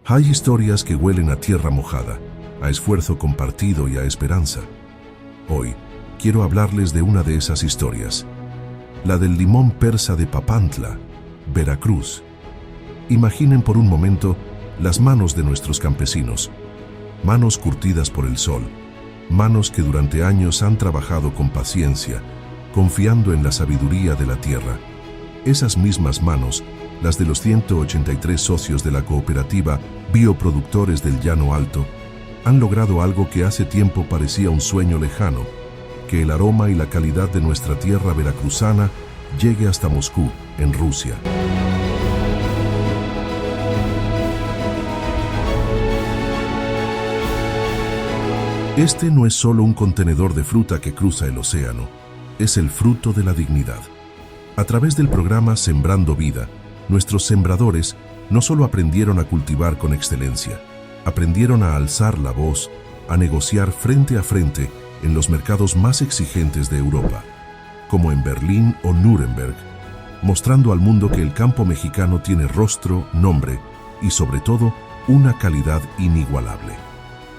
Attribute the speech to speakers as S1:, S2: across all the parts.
S1: Hay historias que huelen a tierra mojada, a esfuerzo compartido y a esperanza. Hoy quiero hablarles de una de esas historias, la del limón persa de Papantla, Veracruz. Imaginen por un momento las manos de nuestros campesinos, manos curtidas por el sol, manos que durante años han trabajado con paciencia, confiando en la sabiduría de la tierra. Esas mismas manos, las de los 183 socios de la cooperativa Bioproductores del Llano Alto, han logrado algo que hace tiempo parecía un sueño lejano, que el aroma y la calidad de nuestra tierra veracruzana llegue hasta Moscú, en Rusia. Este no es solo un contenedor de fruta que cruza el océano, es el fruto de la dignidad. A través del programa Sembrando Vida, nuestros sembradores no solo aprendieron a cultivar con excelencia, aprendieron a alzar la voz, a negociar frente a frente en los mercados más exigentes de Europa, como en Berlín o Nuremberg, mostrando al mundo que el campo mexicano tiene rostro, nombre y, sobre todo, una calidad inigualable.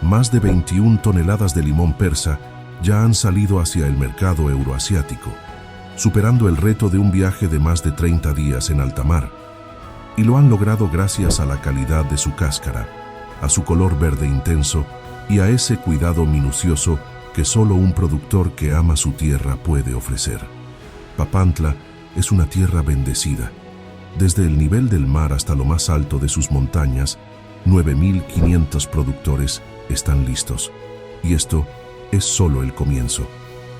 S1: Más de 21 toneladas de limón persa ya han salido hacia el mercado euroasiático, superando el reto de un viaje de más de 30 días en alta mar. Y lo han logrado gracias a la calidad de su cáscara, a su color verde intenso y a ese cuidado minucioso que solo un productor que ama su tierra puede ofrecer. Papantla es una tierra bendecida. Desde el nivel del mar hasta lo más alto de sus montañas, 9.500 productores están listos. Y esto es solo el comienzo.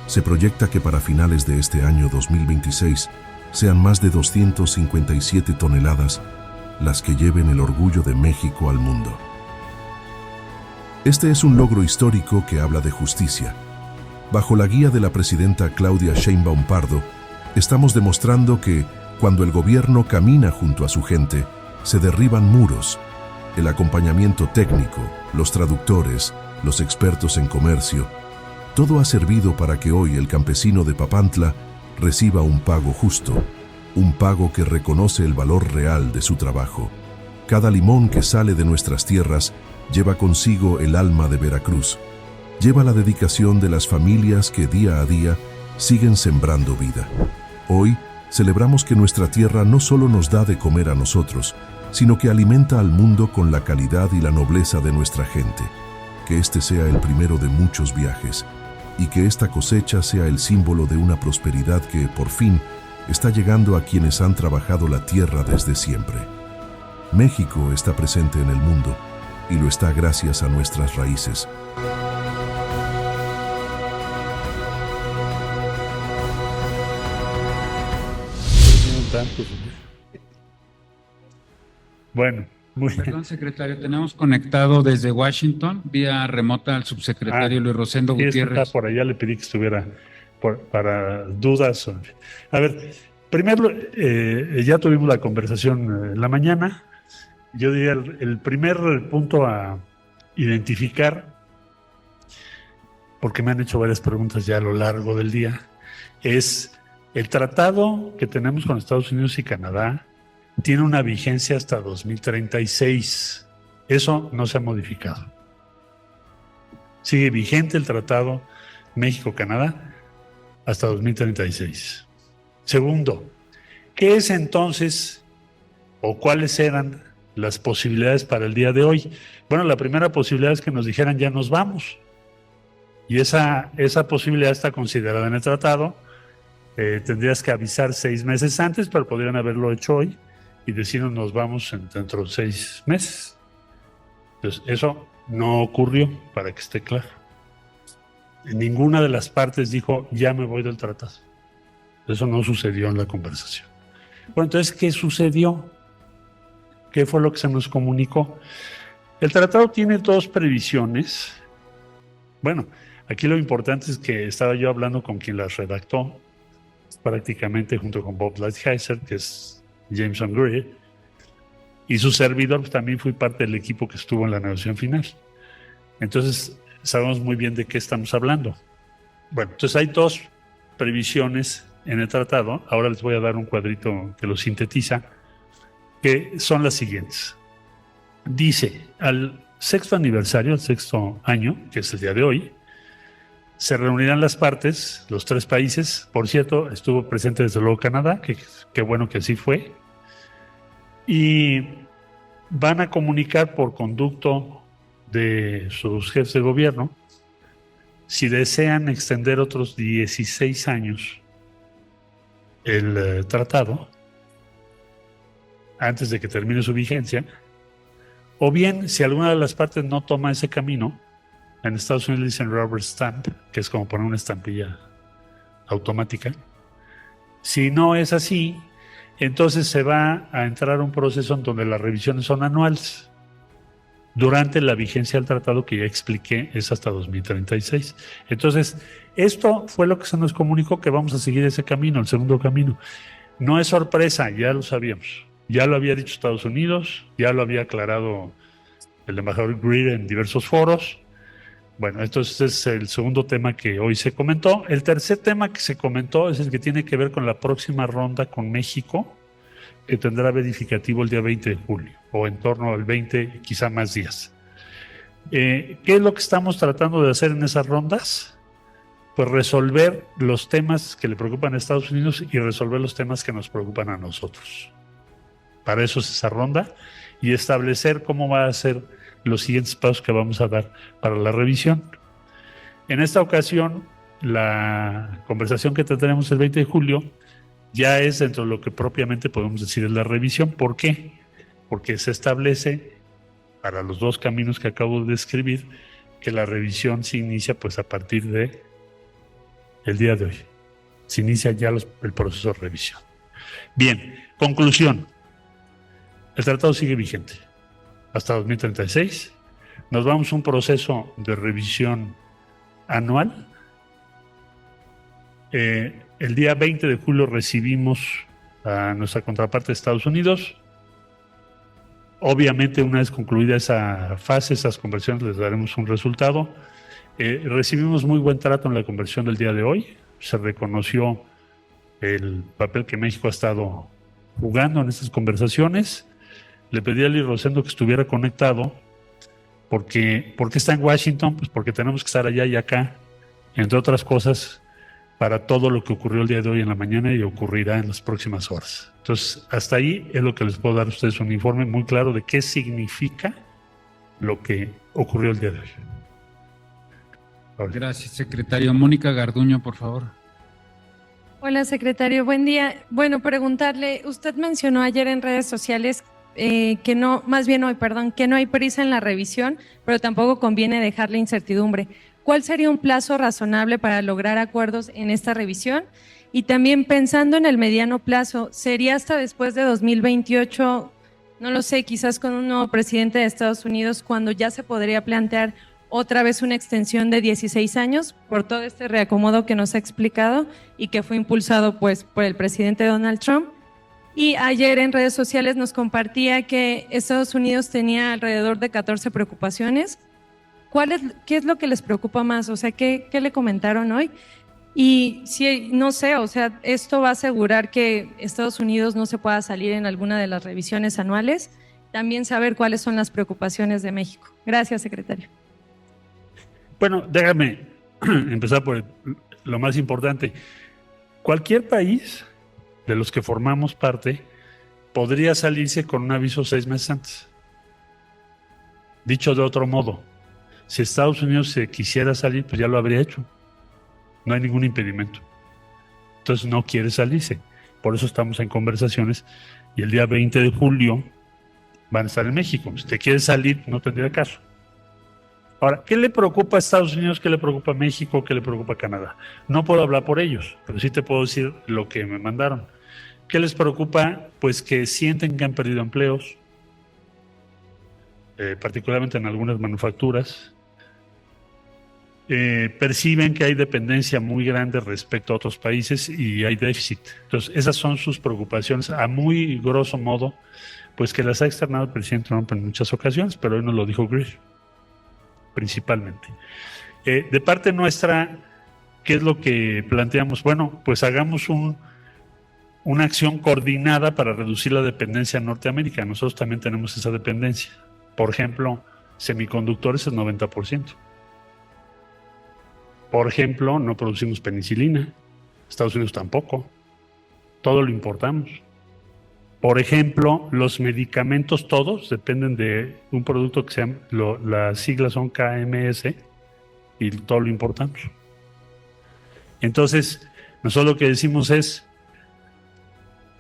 S1: Se proyecta que para finales de este año 2026 sean más de 257 toneladas las que lleven el orgullo de México al mundo. Este es un logro histórico que habla de justicia. Bajo la guía de la presidenta Claudia Sheinbaum Pardo, estamos demostrando que, cuando el gobierno camina junto a su gente, se derriban muros. El acompañamiento técnico, los traductores, los expertos en comercio, todo ha servido para que hoy el campesino de Papantla reciba un pago justo, un pago que reconoce el valor real de su trabajo. Cada limón que sale de nuestras tierras lleva consigo el alma de Veracruz, lleva la dedicación de las familias que día a día siguen sembrando vida. Hoy celebramos que nuestra tierra no solo nos da de comer a nosotros, sino que alimenta al mundo con la calidad y la nobleza de nuestra gente. Que este sea el primero de muchos viajes, y que esta cosecha sea el símbolo de una prosperidad que, por fin, está llegando a quienes han trabajado la tierra desde siempre. México está presente en el mundo, y lo está gracias a nuestras raíces.
S2: Bueno, muy bien.
S3: Perdón, secretario, tenemos conectado desde Washington, vía remota, al subsecretario Luis Rosendo Gutiérrez.
S2: Está por allá, le pedí que estuviera para dudas. A ver, primero, ya tuvimos la conversación en la mañana. Yo diría el primer punto a identificar, porque me han hecho varias preguntas ya a lo largo del día, es el tratado que tenemos con Estados Unidos y Canadá. Tiene una vigencia hasta 2036. Eso no se ha modificado. Sigue vigente el tratado México-Canadá hasta 2036. Segundo, ¿qué es entonces o cuáles eran las posibilidades para el día de hoy? Bueno, la primera posibilidad es que nos dijeran ya nos vamos. Y esa posibilidad está considerada en el tratado. Tendrías que avisar 6 meses antes, pero podrían haberlo hecho hoy y decirnos nos vamos dentro de 6 meses. Entonces, eso no ocurrió, para que esté claro. Ninguna de las partes dijo, ya me voy del tratado. Eso no sucedió en la conversación. Bueno, entonces, ¿qué sucedió? ¿Qué fue lo que se nos comunicó? El tratado tiene 2 previsiones. Bueno, aquí lo importante es que estaba yo hablando con quien las redactó, prácticamente junto con Bob Lighthizer, que es Jameson Greer, y su servidor, pues, también fui parte del equipo que estuvo en la negociación final. Entonces, sabemos muy bien de qué estamos hablando. Bueno, entonces hay 2 previsiones en el tratado. Ahora les voy a dar un cuadrito que lo sintetiza, que son las siguientes. dice, al sexto aniversario, al sexto año, que es el día de hoy, se reunirán las partes, los 3 países. Por cierto, estuvo presente desde luego Canadá, que bueno que así fue. Y van a comunicar por conducto de sus jefes de gobierno si desean extender otros 16 años el tratado antes de que termine su vigencia, o bien si alguna de las partes no toma ese camino. En Estados Unidos dicen rubber stamp, que es como poner una estampilla automática. Si no es así, entonces se va a entrar a un proceso en donde las revisiones son anuales. Durante la vigencia del tratado, que ya expliqué, es hasta 2036. Entonces, esto fue lo que se nos comunicó, que vamos a seguir ese camino, el segundo camino. No es sorpresa, ya lo sabíamos. Ya lo había dicho Estados Unidos, ya lo había aclarado el embajador Greer en diversos foros. Bueno, entonces es el segundo tema que hoy se comentó. El tercer tema que se comentó es el que tiene que ver con la próxima ronda con México, que tendrá verificativo el día 20 de julio, o en torno al 20, quizá más días. ¿Qué es lo que estamos tratando de hacer en esas rondas? Pues resolver los temas que le preocupan a Estados Unidos y resolver los temas que nos preocupan a nosotros. Para eso es esa ronda, y establecer cómo va a ser los siguientes pasos que vamos a dar para la revisión. En esta ocasión, la conversación que tendremos el 20 de julio ya es dentro de lo que propiamente podemos decir es la revisión. ¿Por qué? Porque se establece, para los 2 caminos que acabo de describir, que la revisión se inicia pues a partir de el día de hoy. Se inicia ya el proceso de revisión. Bien, conclusión. El tratado sigue vigente hasta 2036. Nos vamos a un proceso de revisión anual. El día 20 de julio recibimos a nuestra contraparte de Estados Unidos. Obviamente, una vez concluida esa fase, esas conversiones, les daremos un resultado. Recibimos muy buen trato en la conversión del día de hoy. Se reconoció el papel que México ha estado jugando en estas conversaciones. Le pedí a Eli Rosendo que estuviera conectado. ¿Por qué está en Washington? Pues porque tenemos que estar allá y acá, entre otras cosas, para todo lo que ocurrió el día de hoy en la mañana y ocurrirá en las próximas horas. Entonces, hasta ahí es lo que les puedo dar a ustedes, un informe muy claro de qué significa lo que ocurrió el día de hoy.
S3: Gracias, secretario. Mónica Garduño, por favor.
S4: Hola, secretario. Buen día. Bueno, preguntarle, usted mencionó ayer en redes sociales que no, más bien hoy, perdón, que no hay prisa en la revisión, pero tampoco conviene dejarle incertidumbre. ¿Cuál sería un plazo razonable para lograr acuerdos en esta revisión? Y también pensando en el mediano plazo, ¿sería hasta después de 2028, no lo sé, quizás con un nuevo presidente de Estados Unidos, cuando ya se podría plantear otra vez una extensión de 16 años por todo este reacomodo que nos ha explicado y que fue impulsado pues por el presidente Donald Trump? Y ayer en redes sociales nos compartía que Estados Unidos tenía alrededor de 14 preocupaciones. ¿Qué es lo que les preocupa más? O sea, ¿qué le comentaron hoy? Y si, no sé, o sea, ¿esto va a asegurar que Estados Unidos no se pueda salir en alguna de las revisiones anuales? También saber cuáles son las preocupaciones de México. Gracias, secretario.
S2: Bueno, déjame empezar por lo más importante. Cualquier país de los que formamos parte podría salirse con un aviso 6 meses antes. Dicho de otro modo, si Estados Unidos se quisiera salir, pues ya lo habría hecho. No hay ningún impedimento. Entonces no quiere salirse. Por eso estamos en conversaciones y el día 20 de julio van a estar en México. Si te quieres salir, no tendría caso. Ahora, ¿qué le preocupa a Estados Unidos? ¿Qué le preocupa a México? ¿Qué le preocupa a Canadá? No puedo hablar por ellos, pero sí te puedo decir lo que me mandaron. ¿Qué les preocupa? Pues que sienten que han perdido empleos, particularmente en algunas manufacturas. Perciben que hay dependencia muy grande respecto a otros países y hay déficit. Entonces, esas son sus preocupaciones. A muy grosso modo, pues que las ha externado el presidente Trump en muchas ocasiones, pero hoy nos lo dijo Greer, principalmente. De parte nuestra, ¿qué es lo que planteamos? Bueno, pues hagamos una acción coordinada para reducir la dependencia en Norteamérica. Nosotros también tenemos esa dependencia. Por ejemplo, semiconductores es 90%. Por ejemplo, no producimos penicilina. Estados Unidos tampoco. Todo lo importamos. Por ejemplo, los medicamentos todos dependen de un producto que se llama, las siglas son KMS, y todo lo importamos. Entonces, nosotros lo que decimos es,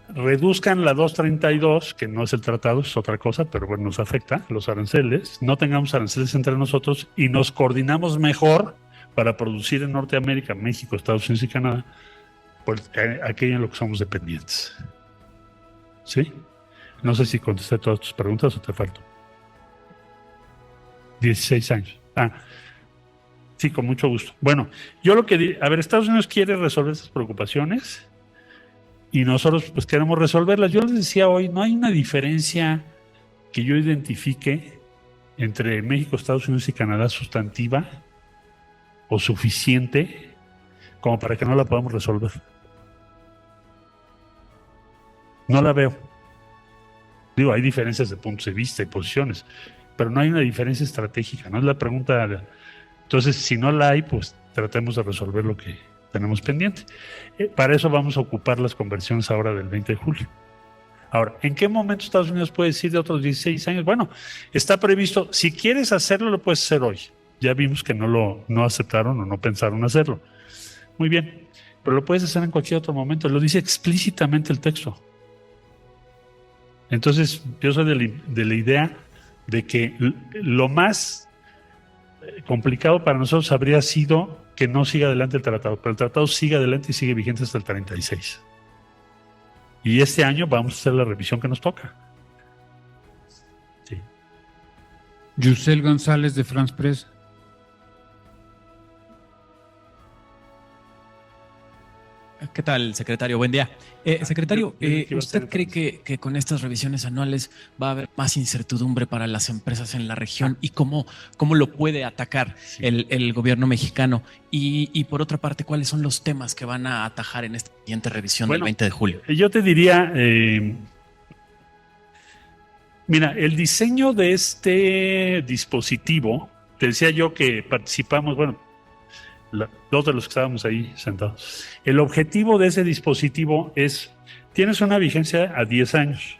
S2: reduzcan la 232, que no es el tratado, es otra cosa, pero bueno, nos afecta, los aranceles, no tengamos aranceles entre nosotros y nos coordinamos mejor para producir en Norteamérica, México, Estados Unidos y Canadá, pues aquello en lo que somos dependientes. ¿Sí? No sé si contesté todas tus preguntas o te falto. 16 años. Sí, con mucho gusto. Bueno, yo lo que a ver, Estados Unidos quiere resolver esas preocupaciones y nosotros pues queremos resolverlas. Yo les decía hoy, no hay una diferencia que yo identifique entre México, Estados Unidos y Canadá sustantiva o suficiente como para que no la podamos resolver. No la veo. Digo, hay diferencias de puntos de vista y posiciones, pero no hay una diferencia estratégica, no es la pregunta. Entonces, si no la hay, pues tratemos de resolver lo que tenemos pendiente. Para eso vamos a ocupar las conversiones ahora del 20 de julio. Ahora, ¿en qué momento Estados Unidos puede decir de otros 16 años? Bueno, está previsto, si quieres hacerlo, lo puedes hacer hoy. Ya vimos que no aceptaron o no pensaron hacerlo. Muy bien, pero lo puedes hacer en cualquier otro momento, lo dice explícitamente el texto. Entonces, yo soy de la idea de que lo más complicado para nosotros habría sido que no siga adelante el tratado, pero el tratado sigue adelante y sigue vigente hasta el 36. Y este año vamos a hacer la revisión que nos toca. Sí.
S3: Yusel González de France Press.
S5: ¿Qué tal, secretario? Buen día. Secretario, ¿usted cree que con estas revisiones anuales va a haber más incertidumbre para las empresas en la región y cómo lo puede atacar el gobierno mexicano? Y por otra parte, ¿cuáles son los temas que van a atajar en esta siguiente revisión del 20 de julio?
S2: Yo te diría, mira, el diseño de este dispositivo, te decía yo que participamos, bueno, dos de los que estábamos ahí sentados. El objetivo de ese dispositivo es, tienes una vigencia a 10 años.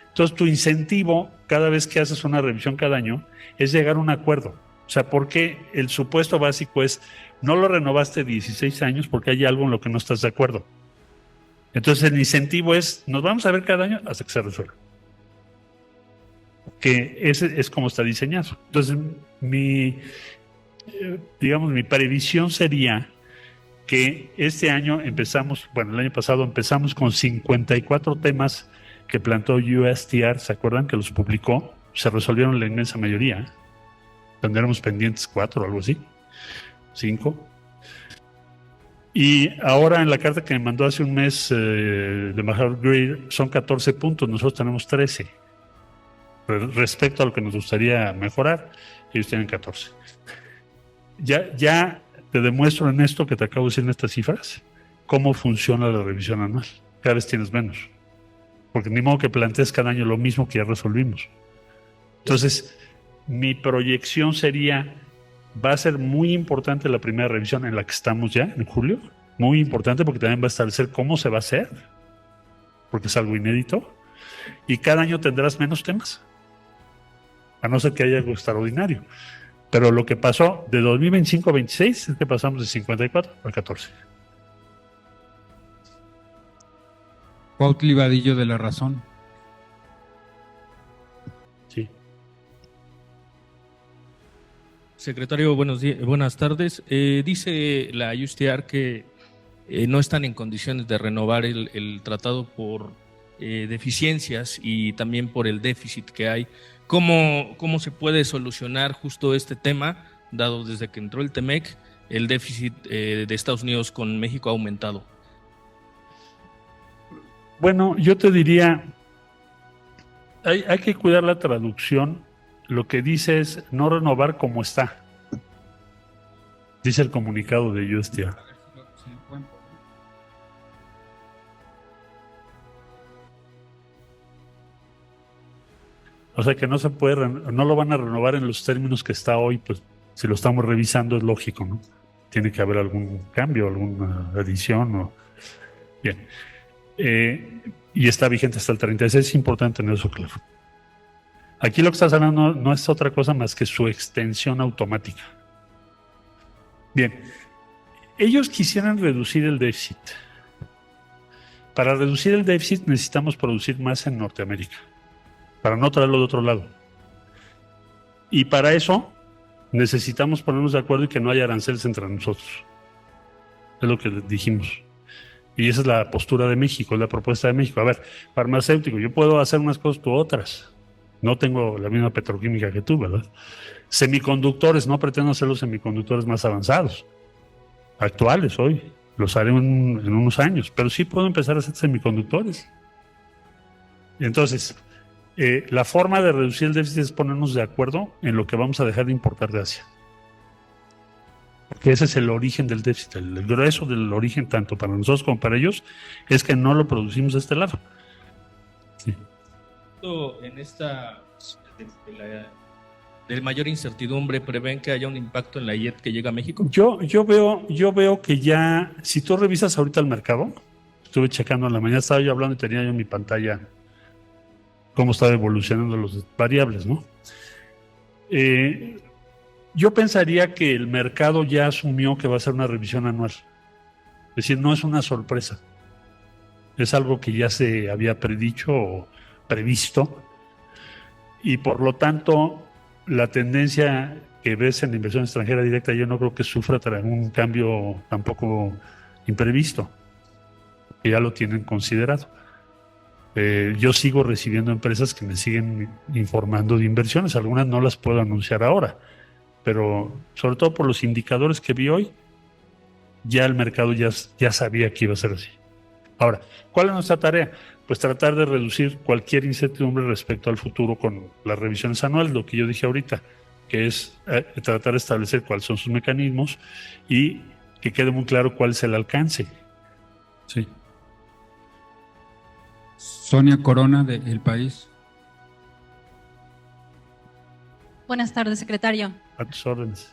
S2: Entonces tu incentivo, cada vez que haces una revisión cada año, es llegar a un acuerdo. O sea, porque el supuesto básico es, no lo renovaste 16 años porque hay algo en lo que no estás de acuerdo. Entonces el incentivo es, nos vamos a ver cada año hasta que se resuelva. Que ese es como está diseñado. Entonces mi previsión sería que este año empezamos, bueno, el año pasado empezamos con 54 temas que planteó USTR, ¿se acuerdan? Que los publicó, se resolvieron la inmensa mayoría. Tendremos pendientes 4 o algo así, 5. Y ahora en la carta que me mandó hace un mes de embajador Greer son 14 puntos, nosotros tenemos 13. Respecto a lo que nos gustaría mejorar, ellos tienen 14. Ya te demuestro en esto que te acabo de decir en estas cifras cómo funciona la revisión anual. Cada vez tienes menos. Porque ni modo que plantees cada año lo mismo que ya resolvimos. Entonces, mi proyección sería, va a ser muy importante la primera revisión en la que estamos ya, en julio. Muy importante porque también va a establecer cómo se va a hacer, porque es algo inédito. Y cada año tendrás menos temas, a no ser que haya algo extraordinario. Pero lo que pasó de 2025 a 26 es que pasamos de 54 a 14.
S3: Cuautli Vadillo de La Razón.
S2: Sí.
S6: Secretario, buenas tardes. Dice la USTR que no están en condiciones de renovar el tratado por deficiencias y también por el déficit que hay. ¿Cómo se puede solucionar justo este tema, dado desde que entró el TEMEC, el déficit de Estados Unidos con México ha aumentado?
S2: Bueno, yo te diría, hay que cuidar la traducción. Lo que dice es no renovar como está. Dice el comunicado de USTR. O sea que no se puede, no lo van a renovar en los términos que está hoy, pues si lo estamos revisando es lógico, ¿no? Tiene que haber algún cambio, alguna adición. Bien. Y está vigente hasta el 36, es importante tener eso claro. Aquí lo que estás hablando no es otra cosa más que su extensión automática. Bien, ellos quisieran reducir el déficit. Para reducir el déficit necesitamos producir más en Norteamérica, para no traerlo de otro lado. Y para eso necesitamos ponernos de acuerdo y que no haya aranceles entre nosotros. Es lo que dijimos. Y esa es la postura de México, es la propuesta de México. A ver, farmacéutico, yo puedo hacer unas cosas, tú otras. No tengo la misma petroquímica que tú, ¿verdad? Semiconductores, no pretendo hacer los semiconductores más avanzados, actuales hoy. Los haré en unos años, pero sí puedo empezar a hacer semiconductores. Y entonces, la forma de reducir el déficit es ponernos de acuerdo en lo que vamos a dejar de importar de Asia. Porque ese es el origen del déficit, el grueso del origen tanto para nosotros como para ellos, es que no lo producimos de este lado. Sí.
S6: En esta de mayor incertidumbre, ¿prevén que haya un impacto en la IET que llega a México?
S2: Yo veo que ya, si tú revisas ahorita el mercado, estuve checando en la mañana, estaba yo hablando y tenía yo en mi pantalla cómo estaba evolucionando los variables, ¿no? Yo pensaría que el mercado ya asumió que va a ser una revisión anual. Es decir, no es una sorpresa. Es algo que ya se había predicho o previsto. Y por lo tanto, la tendencia que ves en la inversión extranjera directa, yo no creo que sufra un cambio tampoco imprevisto. Que ya lo tienen considerado. Yo sigo recibiendo empresas que me siguen informando de inversiones. Algunas no las puedo anunciar ahora. Pero sobre todo por los indicadores que vi hoy, ya el mercado ya sabía que iba a ser así. Ahora, ¿cuál es nuestra tarea? Pues tratar de reducir cualquier incertidumbre respecto al futuro con las revisiones anuales, lo que yo dije ahorita, que es tratar de establecer cuáles son sus mecanismos y que quede muy claro cuál es el alcance. Sí.
S3: Sonia Corona, de El País.
S7: Buenas tardes, secretario.
S2: A tus órdenes.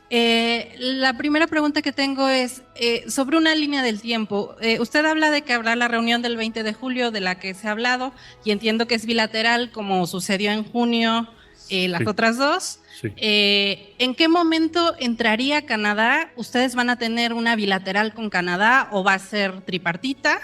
S7: La primera pregunta que tengo es sobre una línea del tiempo. Usted habla de que habrá la reunión del 20 de julio de la que se ha hablado y entiendo que es bilateral como sucedió en junio las otras dos.
S2: Sí.
S7: ¿En qué momento entraría Canadá? ¿Ustedes van a tener una bilateral con Canadá o va a ser tripartita?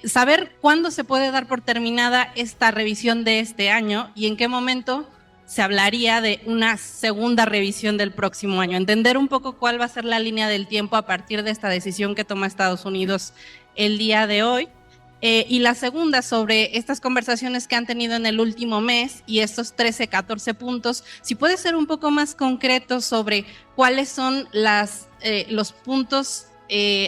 S7: Saber cuándo se puede dar por terminada esta revisión de este año y en qué momento se hablaría de una segunda revisión del próximo año. Entender un poco cuál va a ser la línea del tiempo a partir de esta decisión que toma Estados Unidos el día de hoy. Y la segunda, sobre estas conversaciones que han tenido en el último mes y estos 13, 14 puntos, si puede ser un poco más concreto sobre cuáles son los puntos,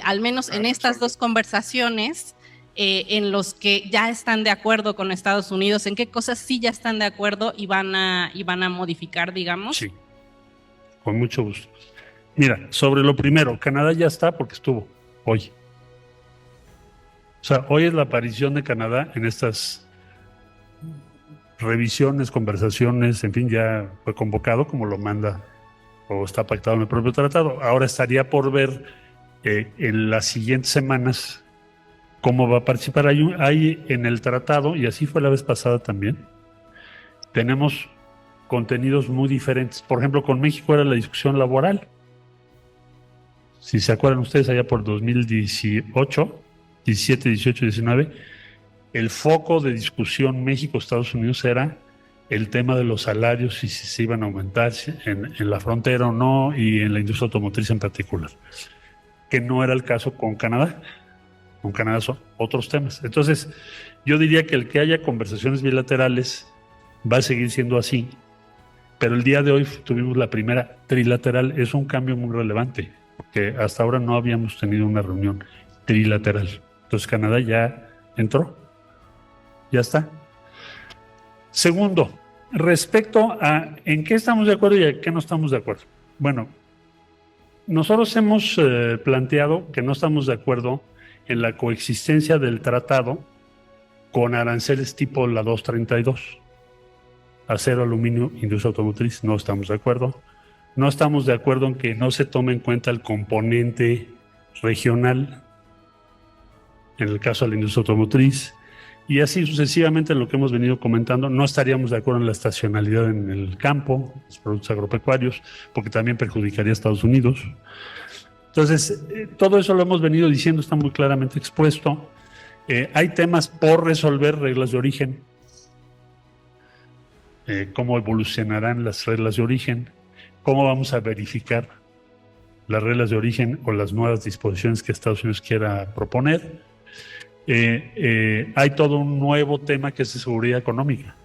S7: al menos en estas dos conversaciones, en los que ya están de acuerdo con Estados Unidos, en qué cosas sí ya están de acuerdo y van a modificar, digamos.
S2: Sí, con mucho gusto. Mira, sobre lo primero, Canadá ya está porque estuvo hoy. O sea, hoy es la aparición de Canadá en estas revisiones, conversaciones, en fin, ya fue convocado como lo manda o está pactado en el propio tratado. Ahora estaría por ver en las siguientes semanas cómo va a participar. Hay en el tratado, y así fue la vez pasada también, tenemos contenidos muy diferentes. Por ejemplo, con México era la discusión laboral. Si se acuerdan ustedes, allá por 2018, 17, 18, 19, el foco de discusión México-Estados Unidos era el tema de los salarios y si se iban a aumentar en la frontera o no, y en la industria automotriz en particular, que no era el caso con Canadá. Con Canadá son otros temas. Entonces, yo diría que el que haya conversaciones bilaterales va a seguir siendo así, pero el día de hoy tuvimos la primera trilateral. Es un cambio muy relevante, porque hasta ahora no habíamos tenido una reunión trilateral. Entonces, Canadá ya entró, ya está. Segundo, respecto a en qué estamos de acuerdo y en qué no estamos de acuerdo. Bueno, nosotros hemos planteado que no estamos de acuerdo en la coexistencia del tratado con aranceles tipo la 232. Acero, aluminio, industria automotriz, no estamos de acuerdo. No estamos de acuerdo en que no se tome en cuenta el componente regional, en el caso de la industria automotriz, y así sucesivamente lo que hemos venido comentando. No estaríamos de acuerdo en la estacionalidad en el campo, los productos agropecuarios, porque también perjudicaría a Estados Unidos. Entonces, todo eso lo hemos venido diciendo, está muy claramente expuesto. Hay temas por resolver, reglas de origen, cómo evolucionarán las reglas de origen, cómo vamos a verificar las reglas de origen o las nuevas disposiciones que Estados Unidos quiera proponer. Hay todo un nuevo tema que es de seguridad económica.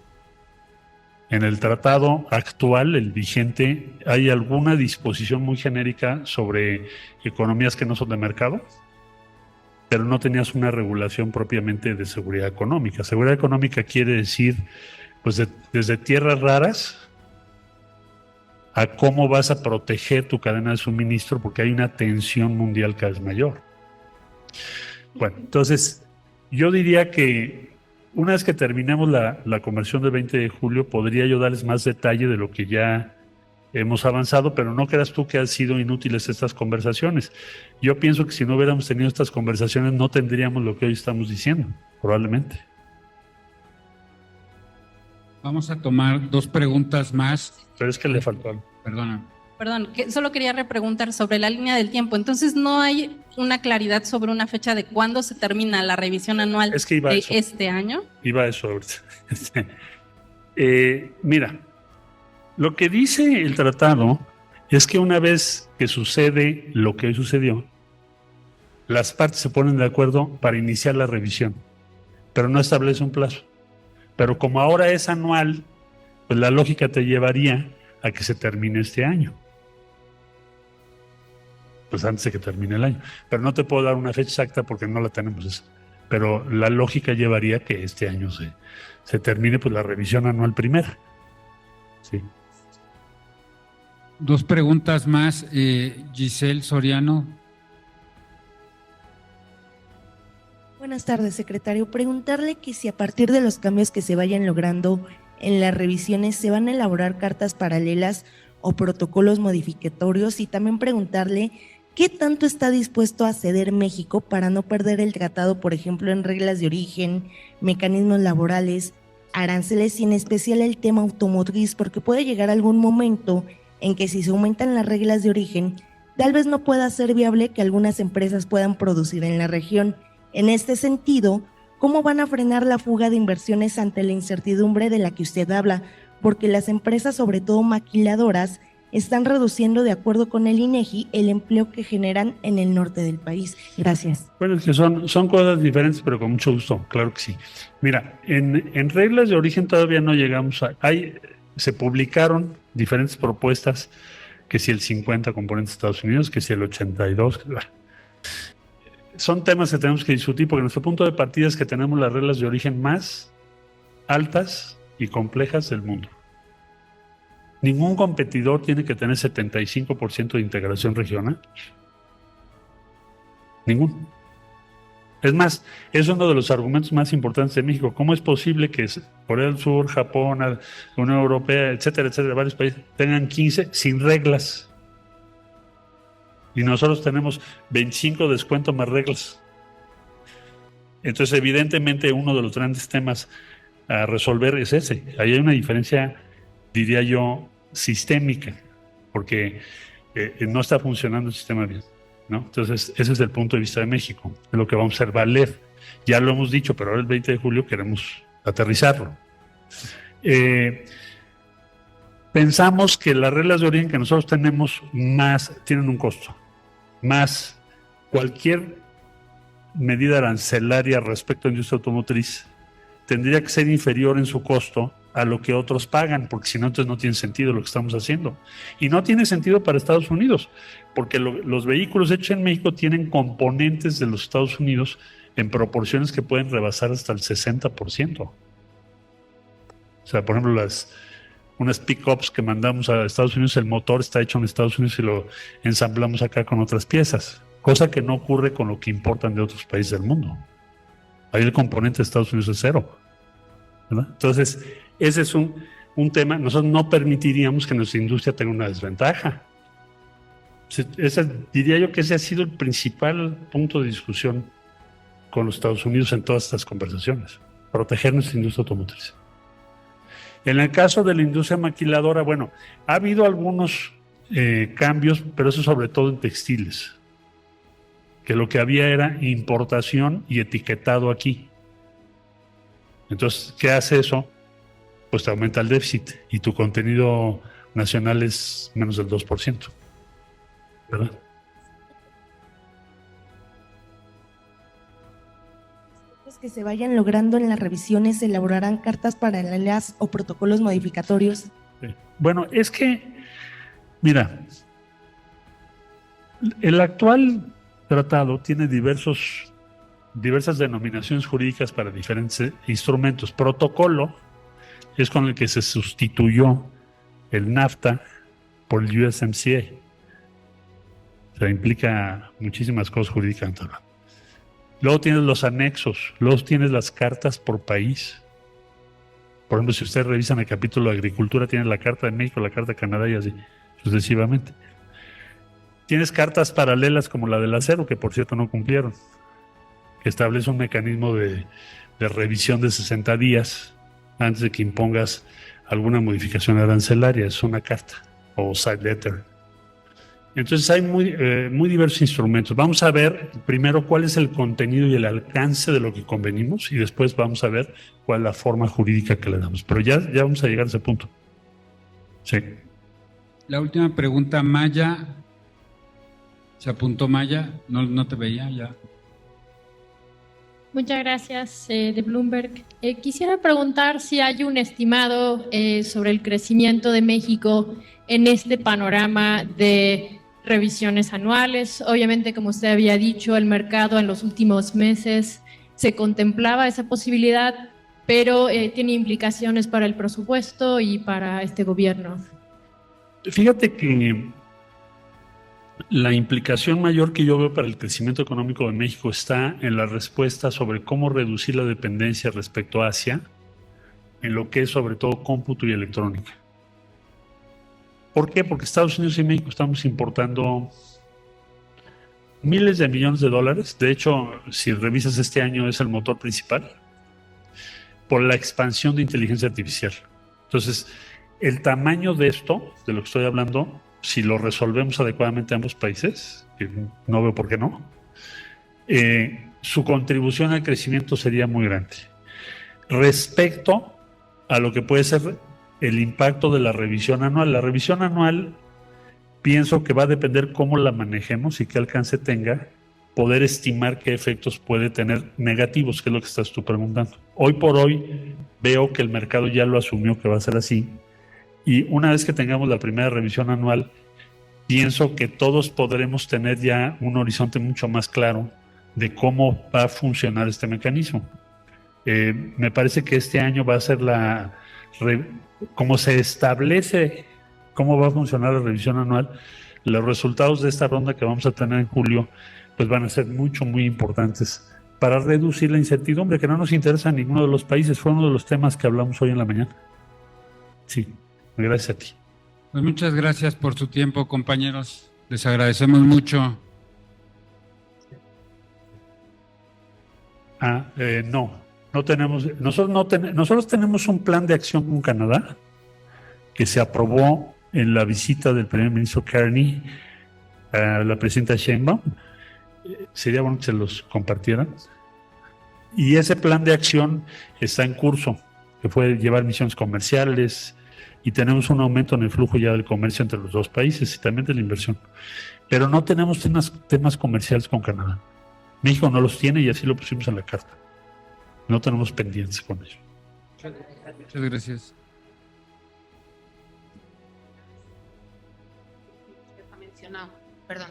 S2: En el tratado actual, el vigente, hay alguna disposición muy genérica sobre economías que no son de mercado, pero no tenías una regulación propiamente de seguridad económica. Seguridad económica quiere decir, pues, desde tierras raras a cómo vas a proteger tu cadena de suministro, porque hay una tensión mundial cada vez mayor. Bueno, entonces, yo diría que una vez que terminemos la conversión del 20 de julio, podría yo darles más detalle de lo que ya hemos avanzado, pero no creas tú que han sido inútiles estas conversaciones. Yo pienso que si no hubiéramos tenido estas conversaciones, no tendríamos lo que hoy estamos diciendo, probablemente.
S3: Vamos a tomar 2 preguntas más.
S2: Pero es que le faltó algo.
S3: Perdona.
S7: Perdón, que solo quería repreguntar sobre la línea del tiempo. Entonces, ¿no hay una claridad sobre una fecha de cuándo se termina la revisión anual de este año?
S2: Iba a eso ahorita. Mira, lo que dice el tratado es que una vez que sucede lo que hoy sucedió, las partes se ponen de acuerdo para iniciar la revisión, pero no establece un plazo. Pero como ahora es anual, pues la lógica te llevaría a que se termine este año. Pues antes de que termine el año. Pero no te puedo dar una fecha exacta porque no la tenemos. Pero la lógica llevaría que este año se termine pues la revisión anual primera. Sí.
S3: 2 preguntas más. Giselle Soriano.
S8: Buenas tardes, secretario. Preguntarle que si a partir de los cambios que se vayan logrando en las revisiones se van a elaborar cartas paralelas o protocolos modificatorios, y también preguntarle qué tanto está dispuesto a ceder México para no perder el tratado, por ejemplo, en reglas de origen, mecanismos laborales, aranceles y en especial el tema automotriz, porque puede llegar algún momento en que si se aumentan las reglas de origen, tal vez no pueda ser viable que algunas empresas puedan producir en la región. En este sentido, ¿cómo van a frenar la fuga de inversiones ante la incertidumbre de la que usted habla? Porque las empresas, sobre todo maquiladoras, están reduciendo, de acuerdo con el INEGI, el empleo que generan en el norte del país. Gracias.
S2: Bueno, es que son cosas diferentes, pero con mucho gusto, claro que sí. Mira, en reglas de origen todavía no llegamos a... se publicaron diferentes propuestas, que si el 50 componentes de Estados Unidos, que si el 82... Son temas que tenemos que discutir porque nuestro punto de partida es que tenemos las reglas de origen más altas y complejas del mundo. Ningún competidor tiene que tener 75% de integración regional. Ninguno. Es más, es uno de los argumentos más importantes de México. ¿Cómo es posible que Corea del Sur, Japón, la Unión Europea, etcétera, varios países tengan 15 sin reglas? Y nosotros tenemos 25 descuentos más reglas. Entonces, evidentemente, uno de los grandes temas a resolver es ese. Ahí hay una diferencia, diría yo, sistémica, porque no está funcionando el sistema bien, ¿no? Entonces, ese es el punto de vista de México, es lo que vamos a hacer valer. Ya lo hemos dicho, pero ahora el 20 de julio queremos aterrizarlo. Pensamos que las reglas de origen que nosotros tenemos tienen un costo, más cualquier medida arancelaria respecto a la industria automotriz tendría que ser inferior en su costo a lo que otros pagan, porque si no, entonces no tiene sentido lo que estamos haciendo. Y no tiene sentido para Estados Unidos, porque los vehículos hechos en México tienen componentes de los Estados Unidos en proporciones que pueden rebasar hasta el 60%. O sea, por ejemplo, unas pick-ups que mandamos a Estados Unidos, el motor está hecho en Estados Unidos y lo ensamblamos acá con otras piezas, cosa que no ocurre con lo que importan de otros países del mundo. Ahí el componente de Estados Unidos es cero, ¿verdad? Entonces, ese es un tema. Nosotros no permitiríamos que nuestra industria tenga una desventaja. Diría yo que ese ha sido el principal punto de discusión con los Estados Unidos en todas estas conversaciones, proteger nuestra industria automotriz. En el caso de la industria maquiladora, bueno, ha habido algunos cambios, pero eso sobre todo en textiles, que lo que había era importación y etiquetado aquí. Entonces, ¿qué hace eso? Pues te aumenta el déficit y tu contenido nacional es menos del 2%, ¿verdad?
S8: Que se vayan logrando en las revisiones, ¿se elaborarán cartas paralelas o protocolos modificatorios?
S2: Bueno, es que, mira, el actual tratado tiene diversas denominaciones jurídicas para diferentes instrumentos. Protocolo es con el que se sustituyó el NAFTA por el USMCA. O sea, implica muchísimas cosas jurídicas. Luego tienes los anexos, luego tienes las cartas por país. Por ejemplo, si ustedes revisan el capítulo de Agricultura, tienes la Carta de México, la Carta de Canadá y así sucesivamente. Tienes cartas paralelas como la del acero, que por cierto no cumplieron, que establece un mecanismo de revisión de 60 días antes de que impongas alguna modificación arancelaria. Es una carta o side letter. Entonces hay muy diversos instrumentos. Vamos a ver primero cuál es el contenido y el alcance de lo que convenimos y después vamos a ver cuál es la forma jurídica que le damos. Pero ya vamos a llegar a ese punto. Sí.
S3: La última pregunta, Maya. ¿Se apuntó Maya? No te veía ya.
S9: Muchas gracias, de Bloomberg. Quisiera preguntar si hay un estimado sobre el crecimiento de México en este panorama de revisiones anuales. Obviamente, como usted había dicho, el mercado en los últimos meses se contemplaba esa posibilidad, pero tiene implicaciones para el presupuesto y para este gobierno.
S2: Fíjate que la implicación mayor que yo veo para el crecimiento económico de México está en la respuesta sobre cómo reducir la dependencia respecto a Asia, en lo que es sobre todo cómputo y electrónica. ¿Por qué? Porque Estados Unidos y México estamos importando miles de millones de dólares. De hecho, si revisas este año es el motor principal por la expansión de inteligencia artificial. Entonces, el tamaño de esto, de lo que estoy hablando, si lo resolvemos adecuadamente ambos países, que no veo por qué no, su contribución al crecimiento sería muy grande. Respecto a lo que puede ser el impacto de la revisión anual. La revisión anual pienso que va a depender cómo la manejemos y qué alcance tenga, poder estimar qué efectos puede tener negativos, que es lo que estás tú preguntando. Hoy por hoy veo que el mercado ya lo asumió que va a ser así, y una vez que tengamos la primera revisión anual, pienso que todos podremos tener ya un horizonte mucho más claro de cómo va a funcionar este mecanismo. Me parece que este año va a ser como se establece cómo va a funcionar la revisión anual, los resultados de esta ronda que vamos a tener en julio pues van a ser muy importantes para reducir la incertidumbre que no nos interesa a ninguno de los países. Fue uno de los temas que hablamos hoy en la mañana. Sí, gracias a ti.
S3: Pues muchas gracias por su tiempo, compañeros. Les agradecemos mucho.
S2: No tenemos, nosotros tenemos un plan de acción con Canadá que se aprobó en la visita del primer ministro Carney a la presidenta Sheinbaum. Sería bueno que se los compartieran. Y ese plan de acción está en curso, que puede llevar misiones comerciales, y tenemos un aumento en el flujo ya del comercio entre los dos países y también de la inversión. Pero no tenemos temas comerciales con Canadá. México no los tiene y así lo pusimos en la carta. No tenemos pendientes con ello.
S3: Muchas gracias.
S10: Está mencionado, perdón.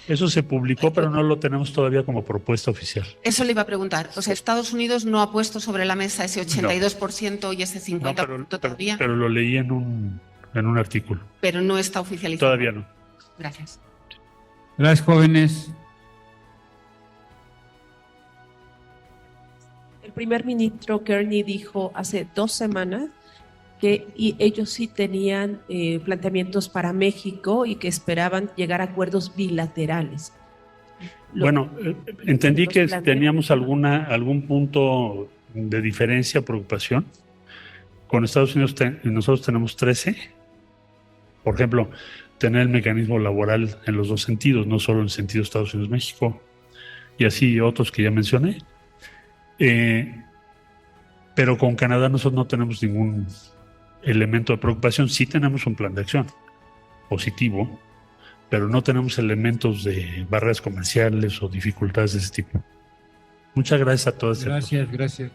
S2: Eso se publicó, pero no lo tenemos todavía como propuesta oficial.
S10: Eso le iba a preguntar. O sea, Estados Unidos no ha puesto sobre la mesa ese 82% y ese 50% todavía.
S2: Pero lo leí en un artículo.
S10: Pero no está oficializado.
S2: Todavía no.
S10: Gracias.
S3: Gracias, jóvenes.
S11: El primer ministro Kearney dijo hace 2 semanas que ellos sí tenían planteamientos para México y que esperaban llegar a acuerdos bilaterales.
S2: Entendí que teníamos algún punto de diferencia, preocupación. Con Estados Unidos nosotros tenemos 13. Por ejemplo, tener el mecanismo laboral en los 2 sentidos, no solo en el sentido Estados Unidos-México, y así otros que ya mencioné. Pero con Canadá nosotros no tenemos ningún elemento de preocupación. Sí tenemos un plan de acción positivo, pero no tenemos elementos de barreras comerciales o dificultades de ese tipo. Muchas gracias a todos.
S3: Gracias.